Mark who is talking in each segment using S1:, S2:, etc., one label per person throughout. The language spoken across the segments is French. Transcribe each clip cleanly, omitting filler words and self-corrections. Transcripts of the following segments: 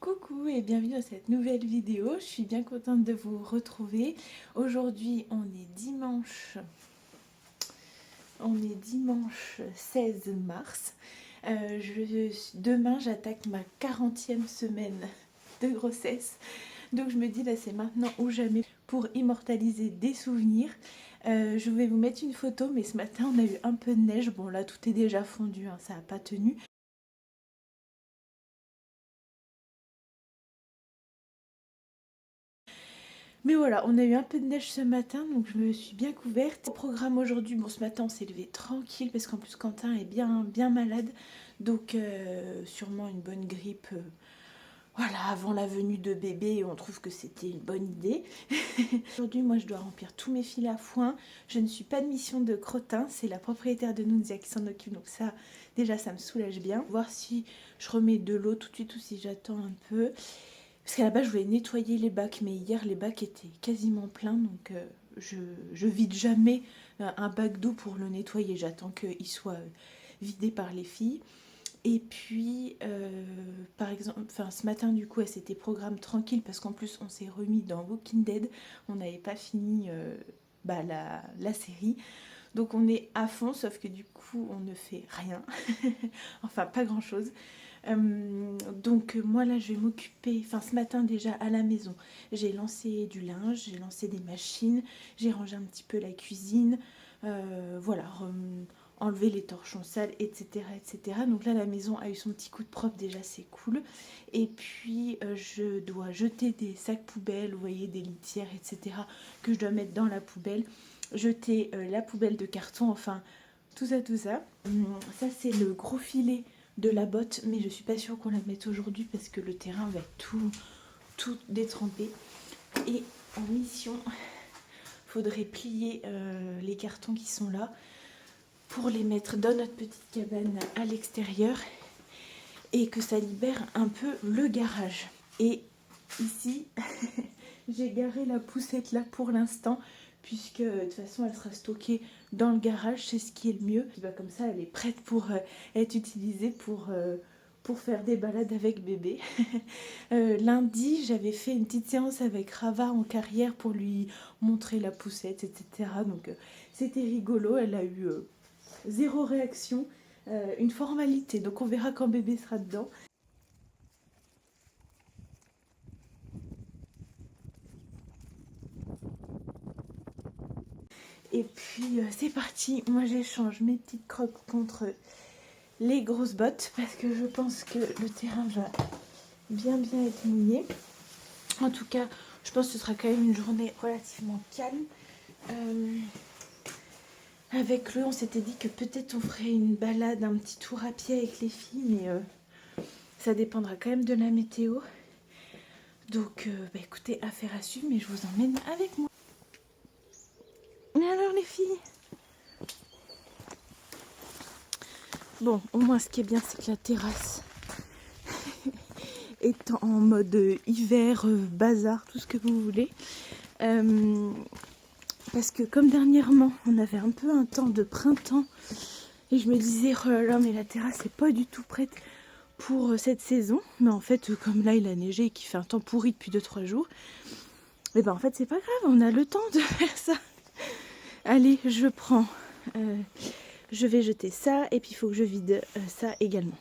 S1: Coucou et bienvenue dans cette nouvelle vidéo, je suis bien contente de vous retrouver. Aujourd'hui on est dimanche 16 mars. Demain j'attaque ma 40e semaine de grossesse. Donc je me dis là c'est maintenant ou jamais pour immortaliser des souvenirs. Je vais vous mettre une photo, mais ce matin on a eu un peu de neige. Bon là tout est déjà fondu, hein, ça n'a pas tenu. Mais voilà, on a eu un peu de neige ce matin, donc je me suis bien couverte. Au programme aujourd'hui, bon ce matin on s'est levé tranquille parce qu'en plus Quentin est bien malade. Donc sûrement une bonne grippe. Voilà, avant la venue de bébé, on trouve que c'était une bonne idée. Aujourd'hui, moi je dois remplir tous mes fils à foin. Je ne suis pas de mission de crottin, c'est la propriétaire de Nunzia qui s'en occupe. Donc ça, déjà ça me soulage bien. Voir si je remets de l'eau tout de suite ou si j'attends un peu. Parce qu'à la base, je voulais nettoyer les bacs, mais hier, les bacs étaient quasiment pleins, donc je vide jamais un bac d'eau pour le nettoyer. J'attends qu'il soit vidé par les filles. Et puis, par exemple, ce matin, du coup, c'était programme tranquille, parce qu'en plus, on s'est remis dans Walking Dead. On n'avait pas fini la série. Donc on est à fond, sauf que du coup, on ne fait rien. Enfin, pas grand-chose. Donc moi là je vais m'occuper, ce matin déjà à la maison, j'ai lancé du linge, j'ai lancé des machines, j'ai rangé un petit peu la cuisine, voilà, enlever les torchons sales, etc., etc. Donc là la maison a eu son petit coup de propre, déjà c'est cool. Et puis je dois jeter des sacs poubelles, vous voyez, des litières, etc., que je dois mettre dans la poubelle, jeter la poubelle de carton, enfin tout ça, tout ça. Ça c'est le gros filet de la botte, mais je suis pas sûre qu'on la mette aujourd'hui parce que le terrain va tout détremper. Et en mission, faudrait plier les cartons qui sont là pour les mettre dans notre petite cabane à l'extérieur et que ça libère un peu le garage. Et ici, j'ai garé la poussette là pour l'instant, puisque de toute façon elle sera stockée dans le garage, c'est ce qui est le mieux. Et bah, comme ça elle est prête pour être utilisée pour faire des balades avec bébé. Lundi j'avais fait une petite séance avec Rava en carrière pour lui montrer la poussette, etc. Donc c'était rigolo, elle a eu zéro réaction, une formalité, donc on verra quand bébé sera dedans. Et puis c'est parti, moi j'échange mes petites crocs contre les grosses bottes parce que je pense que le terrain va bien être mouillé. En tout cas, je pense que ce sera quand même une journée relativement calme. Avec on s'était dit que peut-être on ferait une balade, un petit tour à pied avec les filles, mais ça dépendra quand même de la météo. Donc écoutez, affaire à suivre, mais je vous emmène avec moi. Et alors les filles? Bon, au moins ce qui est bien, c'est que la terrasse est en mode hiver, bazar, tout ce que vous voulez. Parce que comme dernièrement, on avait un peu un temps de printemps, et je me disais, oh là là, mais la terrasse n'est pas du tout prête pour cette saison. Mais en fait, comme là, il a neigé et qu'il fait un temps pourri depuis 2-3 jours, et ben en fait, c'est pas grave, on a le temps de faire ça. Allez, je vais jeter ça, et puis il faut que je vide ça également.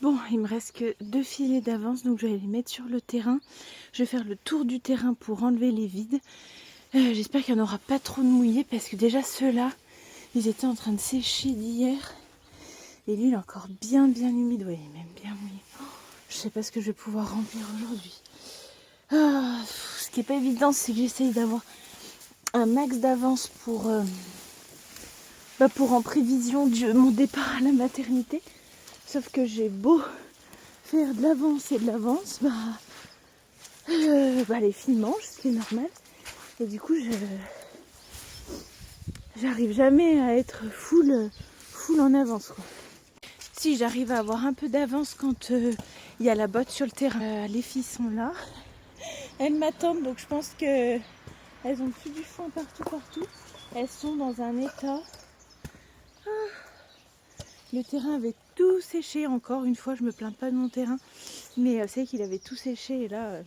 S1: Bon, il me reste que 2 filets d'avance, donc je vais les mettre sur le terrain. Je vais faire le tour du terrain pour enlever les vides. J'espère qu'il n'y en aura pas trop de mouillés, parce que déjà ceux-là, ils étaient en train de sécher d'hier. Et lui, il est encore bien humide. Ouais, il est même bien mouillé. Oh, je sais pas ce que je vais pouvoir remplir aujourd'hui. Ce qui n'est pas évident, c'est que j'essaye d'avoir un max d'avance pour en prévision de mon départ à la maternité. Sauf que j'ai beau faire de l'avance et de l'avance, les filles mangent, ce qui est normal. Et du coup, j'arrive jamais à être full en avance, quoi. Si j'arrive à avoir un peu d'avance quand il y a la botte sur le terrain. Les filles sont là. Elles m'attendent, donc je pense que elles ont plus du foin partout. Elles sont dans un état. Le terrain avait tout séché encore une fois. Je me plains pas de mon terrain, mais c'est qu'il avait tout séché et là,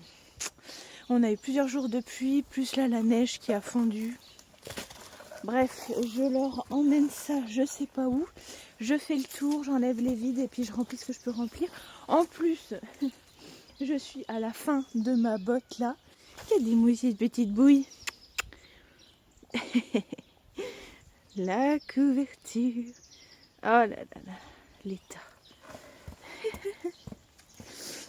S1: on a eu plusieurs jours de pluie, plus là la neige qui a fondu. Bref, je leur emmène ça, je sais pas où. Je fais le tour, j'enlève les vides et puis je remplis ce que je peux remplir. En plus, je suis à la fin de ma botte là. Il y a des mouillées de petites bouilles. La couverture. Oh là là là, l'état.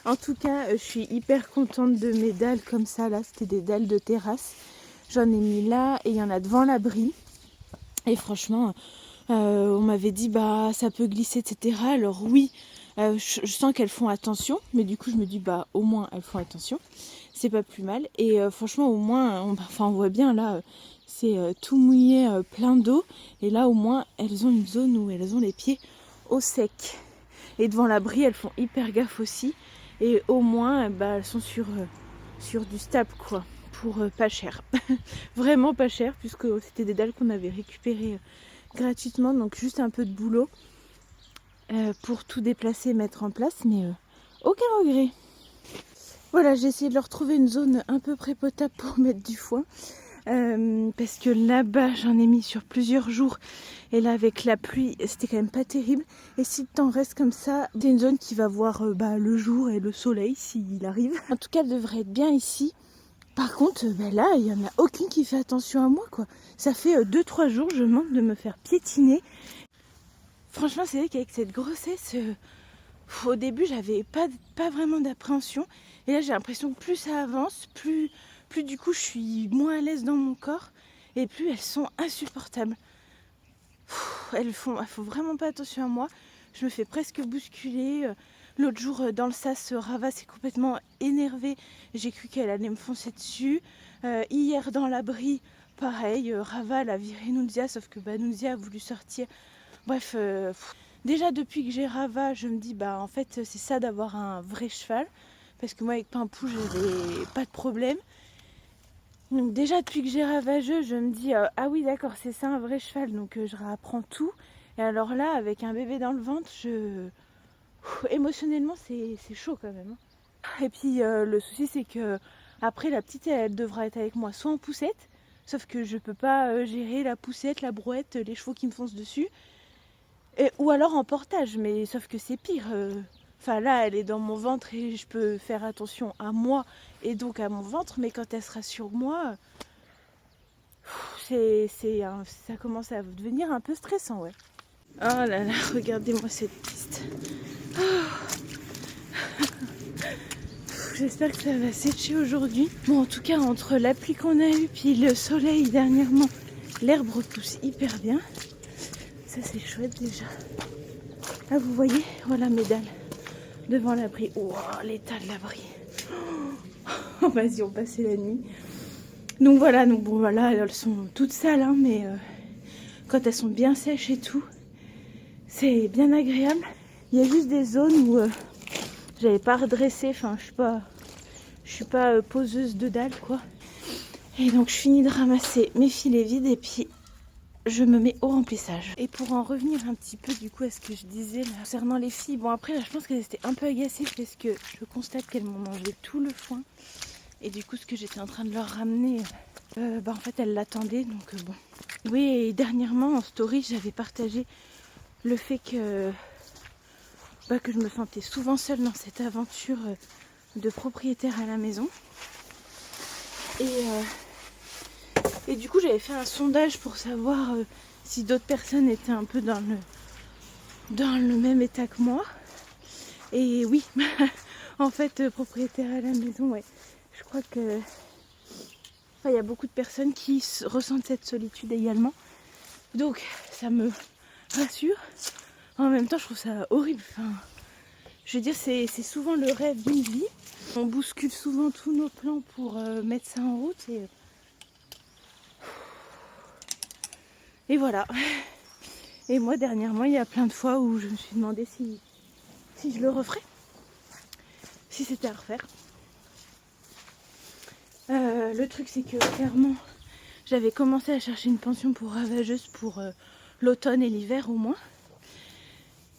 S1: En tout cas, je suis hyper contente de mes dalles comme ça. Là, c'était des dalles de terrasse. J'en ai mis là et il y en a devant l'abri. Et franchement, on m'avait dit ça peut glisser, etc. Alors oui, je sens qu'elles font attention. Mais du coup, je me dis au moins elles font attention. C'est pas plus mal. Et franchement, au moins, on voit bien là, c'est tout mouillé, plein d'eau. Et là, au moins, elles ont une zone où elles ont les pieds au sec. Et devant l'abri, elles font hyper gaffe aussi. Et au moins, elles sont sur du stable, quoi. Pour pas cher. Vraiment pas cher, puisque c'était des dalles qu'on avait récupérées gratuitement. Donc juste un peu de boulot pour tout déplacer et mettre en place. Mais aucun regret. Voilà, j'ai essayé de leur trouver une zone un peu prépotable pour mettre du foin. Parce que là-bas, j'en ai mis sur plusieurs jours. Et là, avec la pluie, c'était quand même pas terrible. Et si le temps reste comme ça, c'est une zone qui va voir le jour et le soleil s'il arrive. En tout cas, elle devrait être bien ici. Par contre, là, il n'y en a aucune qui fait attention à moi, quoi. Ça fait 2-3 jours, je manque de me faire piétiner. Franchement, c'est vrai qu'avec cette grossesse, au début, j'avais pas vraiment d'appréhension. Et là, j'ai l'impression que plus ça avance, plus du coup, je suis moins à l'aise dans mon corps. Et plus elles sont insupportables. Elles faut vraiment pas attention à moi. Je me fais presque bousculer. L'autre jour, dans le sas, Rava s'est complètement énervée. J'ai cru qu'elle allait me foncer dessus. Hier, dans l'abri, pareil. Rava, elle a viré Nunzia, sauf que Nunzia a voulu sortir. Bref, déjà depuis que j'ai Rava, je me dis, en fait, c'est ça d'avoir un vrai cheval. Parce que moi, avec Pimpou, j'avais pas de problème. Donc déjà, depuis que j'ai Ravageux, je me dis, ah oui, d'accord, c'est ça un vrai cheval. Donc je réapprends tout. Et alors là, avec un bébé dans le ventre, émotionnellement, c'est chaud quand même. Et puis le souci, c'est que après, la petite, elle devra être avec moi soit en poussette, sauf que je peux pas gérer la poussette, la brouette, les chevaux qui me foncent dessus, ou alors en portage, mais sauf que c'est pire. Enfin là, elle est dans mon ventre et je peux faire attention à moi et donc à mon ventre, mais quand elle sera sur moi, ça commence à devenir un peu stressant, ouais. Oh là là, regardez-moi cette piste. J'espère que ça va sécher aujourd'hui. Bon, en tout cas, entre la pluie qu'on a eue puis le soleil dernièrement, l'herbe repousse hyper bien. Ça, c'est chouette déjà. Ah, vous voyez, voilà mes dalles devant l'abri. Oh, l'état de l'abri. Oh, vas-y, on passait la nuit. Donc voilà, elles sont toutes sales, hein, mais quand elles sont bien sèches et tout, c'est bien agréable. Il y a juste des zones où j'avais pas redressé, enfin je suis pas poseuse de dalles, quoi. Et donc je finis de ramasser mes filets vides et puis je me mets au remplissage. Et pour en revenir un petit peu du coup à ce que je disais là, concernant les filles, bon après là je pense qu'elles étaient un peu agacées parce que je constate qu'elles m'ont mangé tout le foin. Et du coup ce que j'étais en train de leur ramener, en fait elles l'attendaient, donc bon. Oui, et dernièrement en story j'avais partagé le fait que que je me sentais souvent seule dans cette aventure de propriétaire à la maison. Et du coup j'avais fait un sondage pour savoir si d'autres personnes étaient un peu dans le même état que moi. Et oui, en fait propriétaire à la maison, ouais. Je crois que il y a beaucoup de personnes qui ressentent cette solitude également. Donc ça me rassure. En même temps je trouve ça horrible. Enfin, je veux dire c'est souvent le rêve d'une vie. On bouscule souvent tous nos plans pour mettre ça en route et voilà. Et moi dernièrement il y a plein de fois où je me suis demandé si je le referais. Si c'était à refaire. Le truc c'est que clairement j'avais commencé à chercher une pension pour ravageuse pour l'automne et l'hiver au moins.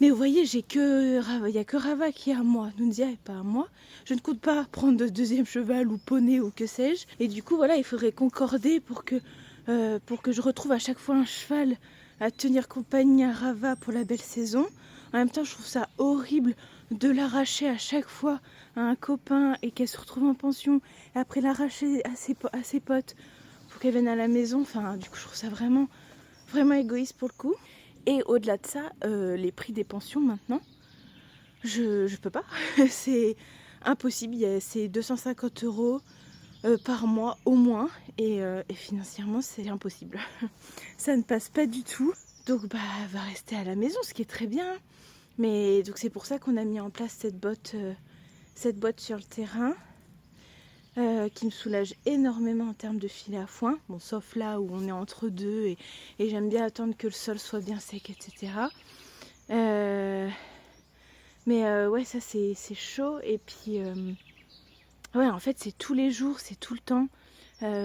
S1: Mais vous voyez, il n'y a que Rava qui est à moi, Nunzia n'est pas à moi. Je ne compte pas prendre de deuxième cheval ou poney ou que sais-je. Et du coup, voilà, il faudrait concorder pour que je retrouve à chaque fois un cheval à tenir compagnie à Rava pour la belle saison. En même temps, je trouve ça horrible de l'arracher à chaque fois à un copain et qu'elle se retrouve en pension. Et après l'arracher à ses potes pour qu'elle vienne à la maison. Enfin, du coup, je trouve ça vraiment, vraiment égoïste pour le coup. Et au-delà de ça, les prix des pensions maintenant, je peux pas. C'est impossible. C'est 250 € par mois au moins. Et financièrement, c'est impossible. Ça ne passe pas du tout. Donc, elle va rester à la maison, ce qui est très bien. Mais donc, c'est pour ça qu'on a mis en place cette botte sur le terrain. Qui me soulage énormément en termes de filet à foin. Bon, sauf là où on est entre deux et j'aime bien attendre que le sol soit bien sec, etc. Ouais, ça c'est chaud. Et puis, ouais, en fait, c'est tous les jours, c'est tout le temps.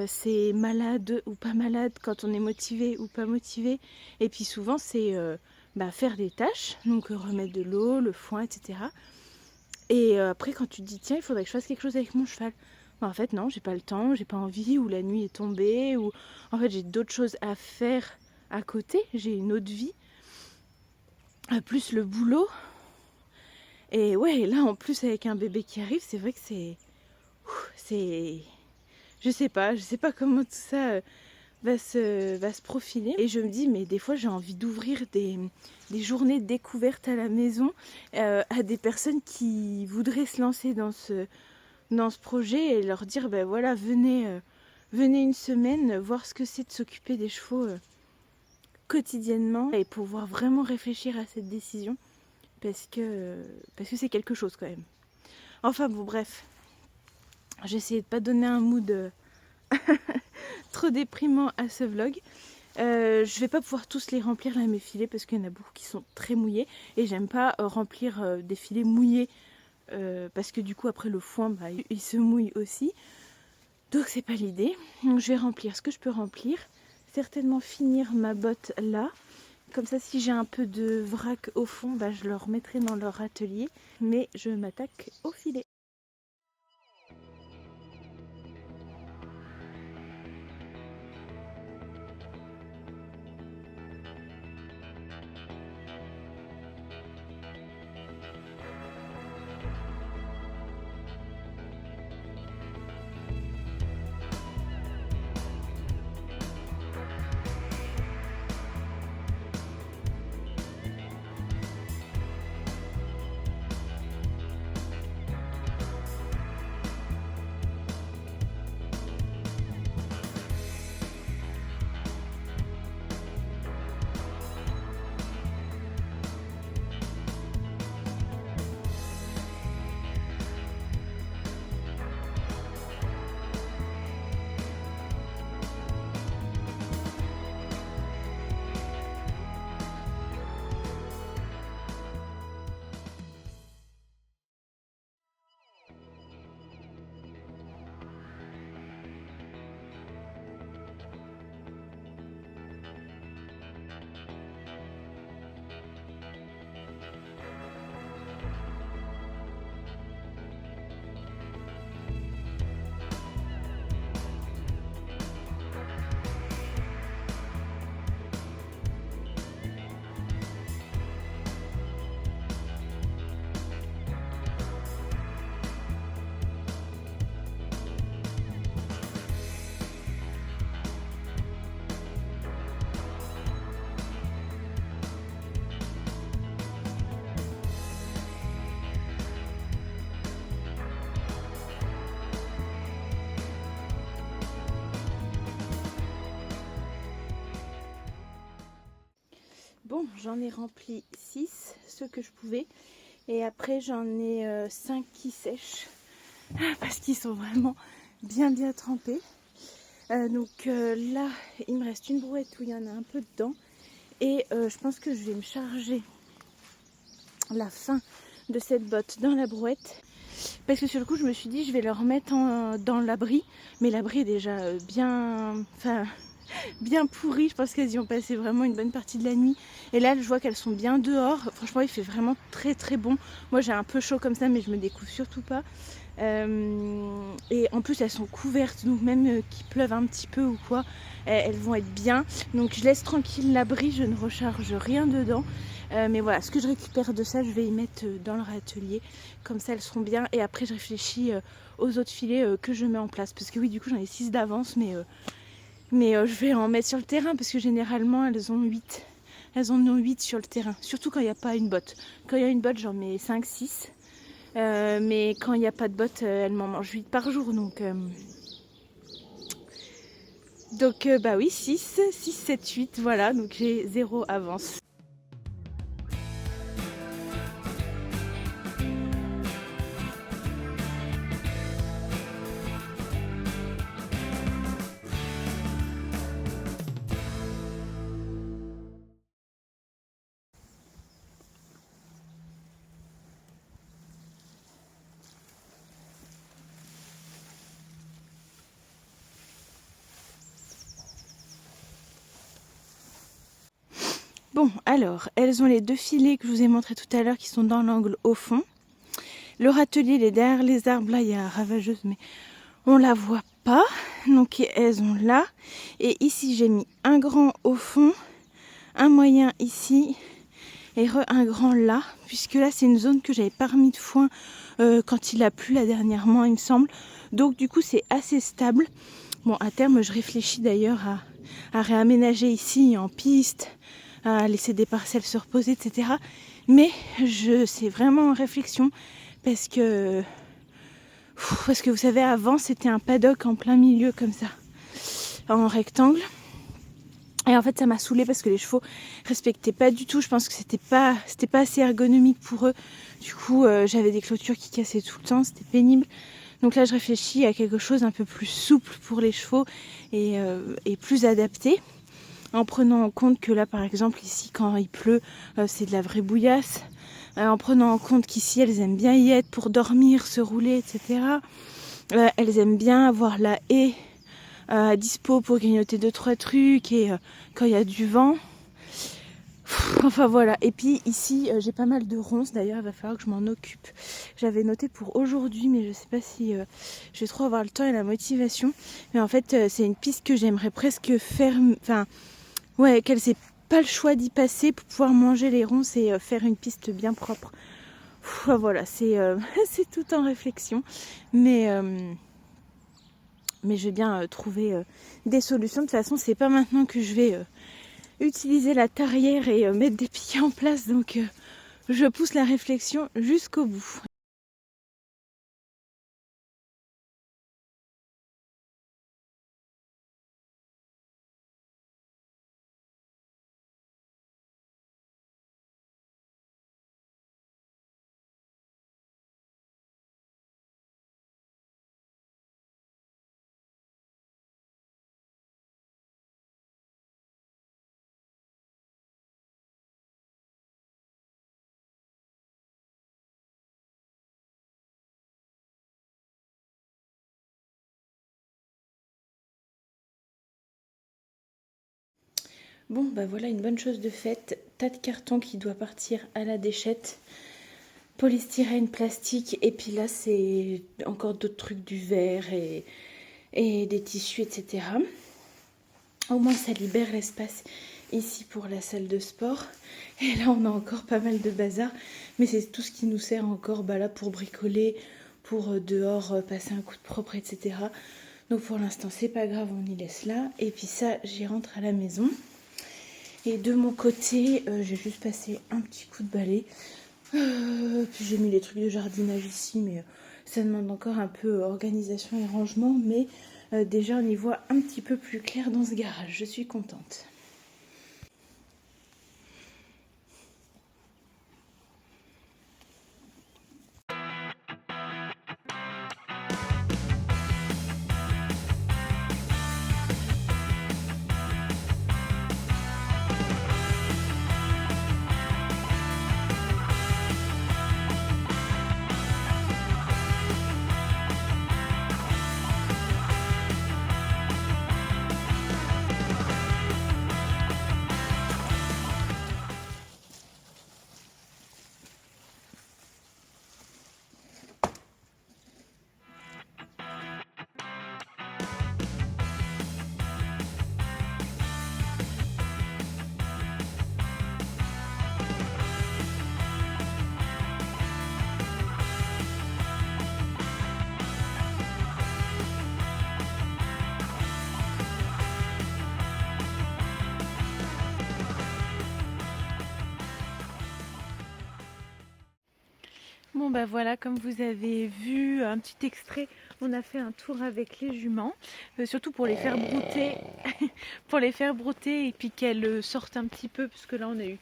S1: C'est malade ou pas malade, quand on est motivé ou pas motivé. Et puis souvent, c'est faire des tâches, donc remettre de l'eau, le foin, etc. Et après, quand tu te dis, tiens, il faudrait que je fasse quelque chose avec mon cheval. En fait non, j'ai pas le temps, j'ai pas envie, ou la nuit est tombée, ou en fait j'ai d'autres choses à faire à côté, j'ai une autre vie, plus le boulot. Et ouais, là en plus avec un bébé qui arrive, c'est vrai que c'est... Je sais pas comment tout ça va se profiler. Et je me dis, mais des fois j'ai envie d'ouvrir des journées de découverte à la maison à des personnes qui voudraient se lancer dans ce projet et leur dire voilà, venez une semaine voir ce que c'est de s'occuper des chevaux quotidiennement et pouvoir vraiment réfléchir à cette décision parce que c'est quelque chose quand même. Enfin bon, bref, j'ai essayé de pas donner un mood trop déprimant à ce vlog. Je vais pas pouvoir tous les remplir là, mes filets, parce qu'il y en a beaucoup qui sont très mouillés et j'aime pas remplir des filets mouillés parce que du coup après le foin il se mouille aussi, donc c'est pas l'idée. Donc je vais remplir ce que je peux remplir, certainement finir ma botte là, comme ça si j'ai un peu de vrac au fond je le remettrai dans leur atelier, mais je m'attaque au filet. Bon, j'en ai rempli 6, ceux que je pouvais. Et après, j'en ai 5 qui sèchent. Parce qu'ils sont vraiment bien trempés. Là, il me reste une brouette où il y en a un peu dedans. Et je pense que je vais me charger la fin de cette botte dans la brouette. Parce que sur le coup, je me suis dit, je vais le remettre dans l'abri. Mais l'abri est déjà bien pourri. Je pense qu'elles y ont passé vraiment une bonne partie de la nuit. Et là, je vois qu'elles sont bien dehors. Franchement, il fait vraiment très bon. Moi, j'ai un peu chaud comme ça, mais je me découvre surtout pas. Et en plus, elles sont couvertes. Donc même qu'il pleuve un petit peu ou quoi, elles vont être bien. Donc je laisse tranquille l'abri. Je ne recharge rien dedans. Mais voilà, ce que je récupère de ça, je vais y mettre dans leur atelier. Comme ça, elles seront bien. Et après, je réfléchis aux autres filets que je mets en place. Parce que oui, du coup, j'en ai 6 d'avance. Mais je vais en mettre sur le terrain. Parce que généralement, elles en ont 8 sur le terrain. Surtout quand il n'y a pas une botte. Quand il y a une botte, j'en mets 5-6. Mais quand il n'y a pas de botte, elles m'en mangent 8 par jour. Donc bah oui, 6, 7, 8. Voilà. Donc j'ai 0 avance. Bon, alors, elles ont les 2 filets que je vous ai montré tout à l'heure qui sont dans l'angle au fond. Le râtelier, il est derrière les arbres. Là, il y a la ravageuse, mais on la voit pas. Donc, elles ont là. Et ici, j'ai mis un grand au fond, un moyen ici et un grand là. Puisque là, c'est une zone que j'avais pas remis de foin quand il a plu là dernièrement, il me semble. Donc, du coup, c'est assez stable. Bon, à terme, je réfléchis d'ailleurs à réaménager ici en piste, à laisser des parcelles se reposer, etc. Mais c'est vraiment en réflexion parce que vous savez, avant c'était un paddock en plein milieu comme ça, en rectangle. Et en fait, ça m'a saoulée parce que les chevaux respectaient pas du tout. Je pense que c'était pas assez ergonomique pour eux. Du coup, j'avais des clôtures qui cassaient tout le temps, c'était pénible. Donc là, je réfléchis à quelque chose un peu plus souple pour les chevaux et plus adapté. En prenant en compte que là, par exemple, ici, quand il pleut, c'est de la vraie bouillasse. En prenant en compte qu'ici, elles aiment bien y être pour dormir, se rouler, etc. Elles aiment bien avoir la haie à dispo pour grignoter 2-3 trucs et quand il y a du vent. Enfin voilà, et puis ici j'ai pas mal de ronces, d'ailleurs il va falloir que je m'en occupe. J'avais noté pour aujourd'hui, mais je sais pas si je vais trop avoir le temps et la motivation. Mais en fait c'est une piste que j'aimerais presque faire, enfin ouais, qu'elle ait pas le choix d'y passer pour pouvoir manger les ronces et faire une piste bien propre. Voilà, c'est c'est tout en réflexion, mais je vais bien trouver des solutions. De toute façon, c'est pas maintenant que je vais utiliser la tarière et mettre des piquets en place, donc je pousse la réflexion jusqu'au bout. Bon, bah voilà une bonne chose de faite. Tas de carton qui doit partir à la déchette. Polystyrène, plastique, et puis là c'est encore d'autres trucs, du verre et des tissus, etc. Au moins ça libère l'espace ici pour la salle de sport. Et là on a encore pas mal de bazar, mais c'est tout ce qui nous sert encore là pour bricoler, pour dehors passer un coup de propre, etc. Donc pour l'instant c'est pas grave, on y laisse là. Et puis ça, j'y rentre à la maison. Et de mon côté, j'ai juste passé un petit coup de balai. Puis j'ai mis les trucs de jardinage ici, mais ça demande encore un peu organisation et rangement. Mais déjà on y voit un petit peu plus clair dans ce garage, je suis contente. Bon bah voilà, comme vous avez vu un petit extrait, on a fait un tour avec les juments, surtout pour les faire brouter, pour les faire brouter et puis qu'elles sortent un petit peu, parce que là on a eu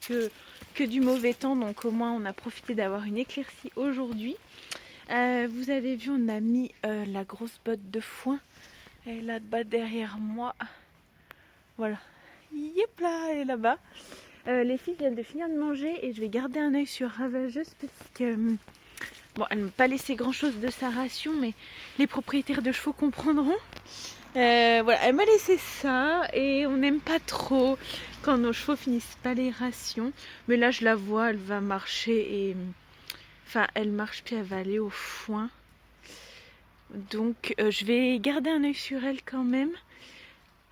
S1: que du mauvais temps, donc au moins on a profité d'avoir une éclaircie aujourd'hui. Vous avez vu, on a mis la grosse botte de foin, elle est là-bas derrière moi, voilà, yep là, elle est là-bas. Les filles viennent de finir de manger et je vais garder un œil sur Ravageuse parce que bon, elle ne m'a pas laissé grand chose de sa ration, mais les propriétaires de chevaux comprendront. Voilà, elle m'a laissé ça et on n'aime pas trop quand nos chevaux finissent pas les rations. Mais là, je la vois, elle va marcher et enfin, elle marche puis elle va aller au foin. Donc, je vais garder un œil sur elle quand même.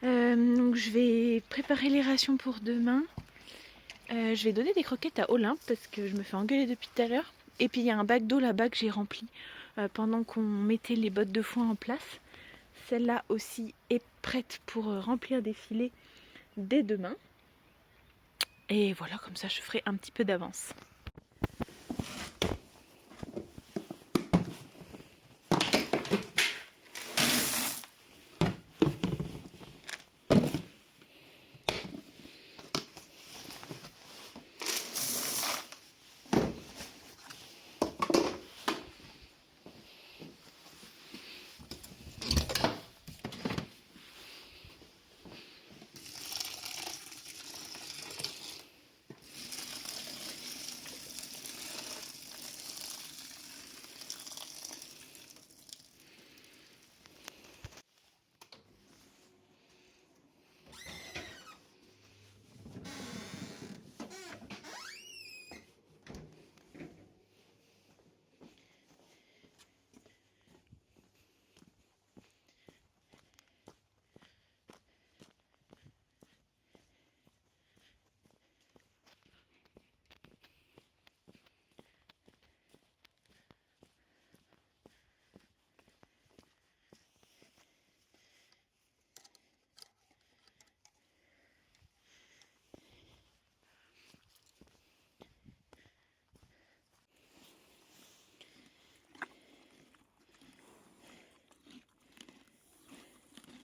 S1: Donc, je vais préparer les rations pour demain. Je vais donner des croquettes à Olympe parce que je me fais engueuler depuis tout à l'heure. Et puis il y a un bac d'eau là-bas que j'ai rempli pendant qu'on mettait les bottes de foin en place. Celle-là aussi est prête pour remplir des filets dès demain. Et voilà, comme ça je ferai un petit peu d'avance.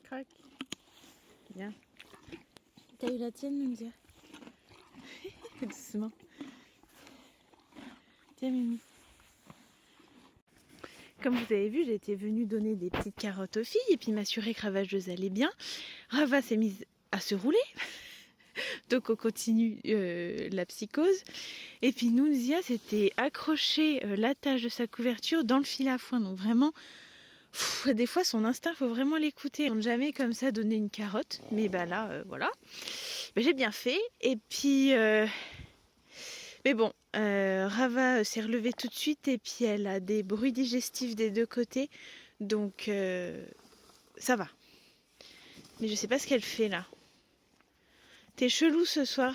S1: Crac. Bien. T'as eu la tienne, Munzia? Doucement. Tiens, Mimi. Comme vous avez vu, j'étais venue donner des petites carottes aux filles et puis m'assurer que Ravageuse allait bien. Rava s'est mise à se rouler. Donc on continue la psychose. Et puis Nunzia s'était accroché l'attache de sa couverture dans le fil à foin. Donc vraiment, des fois son instinct, il faut vraiment l'écouter. On ne jamais comme ça donner une carotte. Mais bah là, voilà. Bah, j'ai bien fait. Et puis... mais bon, Rava s'est relevée tout de suite et puis elle a des bruits digestifs des deux côtés. Donc ça va. Mais je sais pas ce qu'elle fait là. T'es chelou ce soir.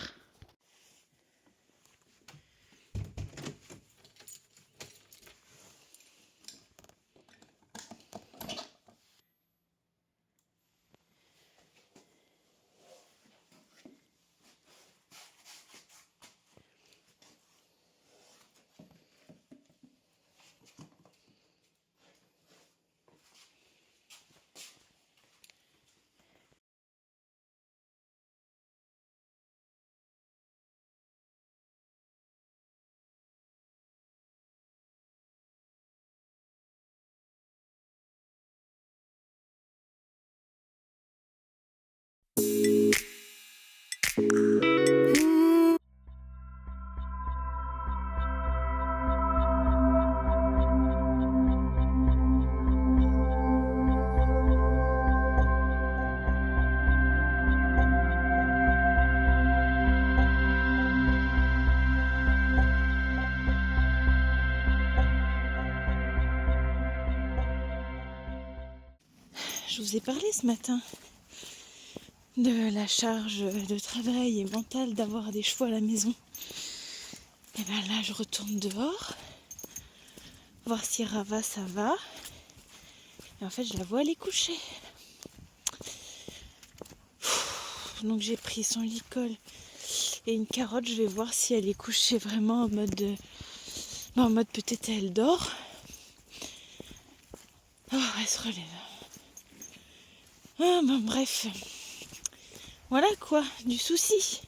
S1: Je vous ai parlé ce matin de la charge de travail et mentale d'avoir des chevaux à la maison. Et bien là, je retourne dehors, voir si Rava ça va. Et en fait, je la vois aller coucher. Donc j'ai pris son licol et une carotte. Je vais voir si elle est couchée vraiment en mode Mais en mode peut-être elle dort. Oh, elle se relève. Ah, bon, bref. Voilà quoi, du souci.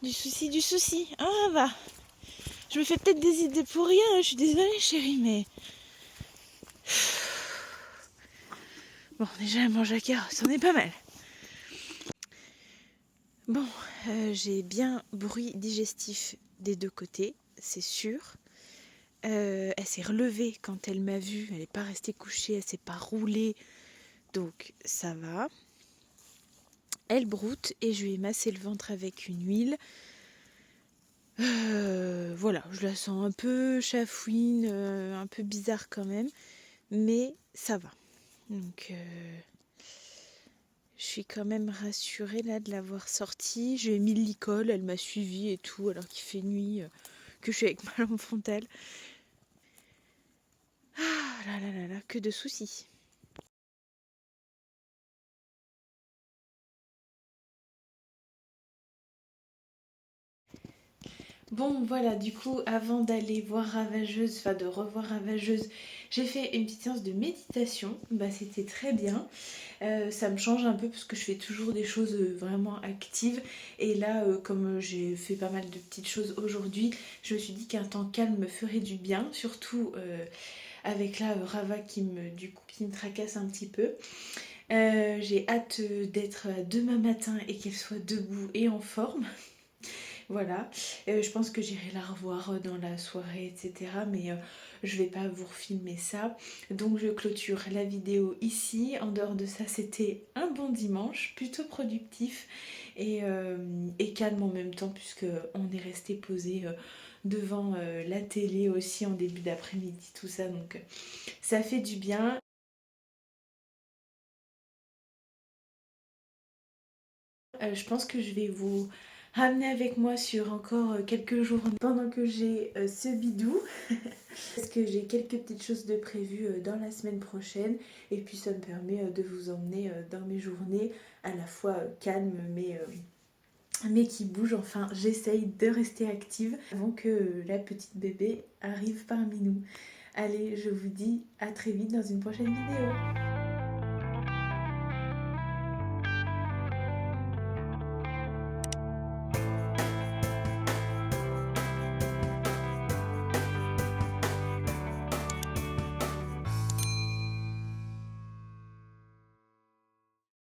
S1: Du souci, du souci. Ah bah, je me fais peut-être des idées pour rien, je suis désolée chérie, mais... Bon, déjà elle mange à cœur, c'en est pas mal. Bon, j'ai bien bruit digestif des deux côtés, c'est sûr. Elle s'est relevée quand elle m'a vue, elle n'est pas restée couchée, elle s'est pas roulée, donc ça va. Elle broute et je lui ai massé le ventre avec une huile. Voilà, je la sens un peu chafouine, un peu bizarre quand même, mais ça va. Donc je suis quand même rassurée là de l'avoir sortie. J'ai mis le licol, elle m'a suivie et tout, alors qu'il fait nuit, que je suis avec ma lampe frontale. Ah là là là là, que de soucis. Bon voilà, du coup, avant d'aller voir Ravageuse, enfin de revoir Ravageuse, j'ai fait une petite séance de méditation. Bah c'était très bien. Ça me change un peu parce que je fais toujours des choses vraiment actives. Et là, comme j'ai fait pas mal de petites choses aujourd'hui, je me suis dit qu'un temps calme me ferait du bien, surtout avec là Rava qui me tracasse un petit peu. J'ai hâte d'être demain matin et qu'elle soit debout et en forme. Voilà, je pense que j'irai la revoir dans la soirée, etc. Mais je vais pas vous refilmer ça. Donc je clôture la vidéo ici. En dehors de ça, c'était un bon dimanche, plutôt productif et calme en même temps, puisque on est resté posé devant la télé aussi en début d'après-midi, tout ça. Donc ça fait du bien. Je pense que je vais vous ramener avec moi sur encore quelques jours pendant que j'ai ce bidou. Parce que j'ai quelques petites choses de prévues dans la semaine prochaine. Et puis ça me permet de vous emmener dans mes journées à la fois calmes mais qui bougent. Enfin, j'essaye de rester active avant que la petite bébé arrive parmi nous. Allez, je vous dis à très vite dans une prochaine vidéo.